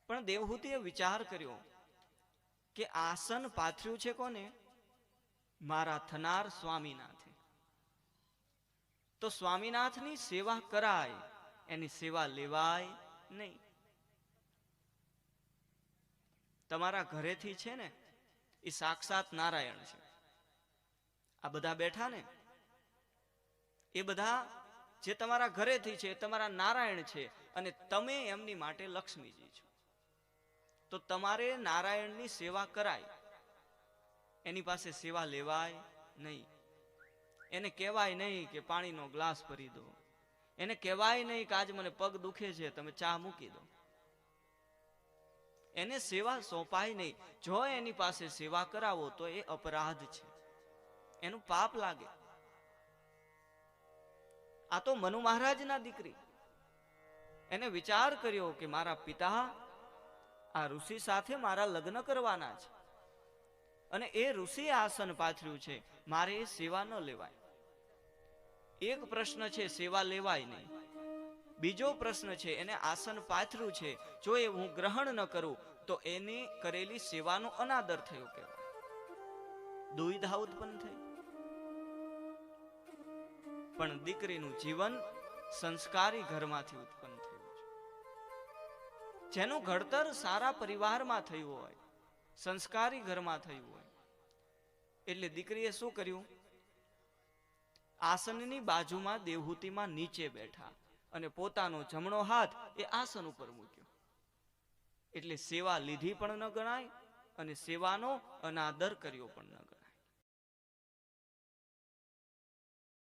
પણ દેવહૂતિએ વિચાર કર્યો કે આસન પાથર્યું છે કોને? મારા થનાર સ્વામીનાથે. તો સ્વામીનાથની સેવા કરાય, એની સેવા લેવાય નહીં. તમારા ઘરેથી છે ને એ સાક્ષાત નારાયણ છે. આ બધા બેઠા ને એ બધા જે તમારા ઘરેથી છે એ તમારા નારાયણ છે, અને તમે એમની માટે લક્ષ્મીજી છો. તો તમારે નારાયણની સેવા કરાય, એની પાસે સેવા લેવાય નહીં. એને કહેવાય નહીં કે પાણીનો ગ્લાસ ભરી દો, એને કહેવાય નહીં કે આજ મને પગ દુખે છે તમે ચા મૂકી દો. એને સેવા સોંપાય નહીં. જો એની પાસે સેવા કરાવો તો એ અપરાધ છે, એનું પાપ લાગે. આ તો મનુ મહારાજના દીકરી, એને વિચાર કર્યો કે મારા પિતા આ ઋષિ સાથે મારા લગ્ન કરવાના છે, અને એ ઋષિ આસન પાથર્યું છે, મારે એ સેવા ન લેવાય. એક પ્રશ્ન છે, સેવા લેવાય નહીં. બીજો પ્રશ્ન છે, એને આસન પાથર્યું છે, જો એ હું ગ્રહણ ન કરું તો એની કરેલી સેવાનો અનાદર થયો કહેવાય. દુવિધા ઉત્પન્ન થઈ. પણ દીકરીનું જીવન સંસ્કારી ઘરમાંથી ઉત્પન્ન થયું છે, જેનું ઘડતર સારા પરિવારમાં થયું હોય, સંસ્કારી ઘરમાં થયું હોય. એટલે દીકરીએ શું કર્યું? આસનની બાજુમાં દેવહૂતિમાં નીચે બેઠા અને પોતાનો જમણો હાથ એ આસન ઉપર મૂક્યો. એટલે સેવા લીધી પણ ન ગણાય અને સેવાનો અનાદર કર્યો પણ ન ગણાય.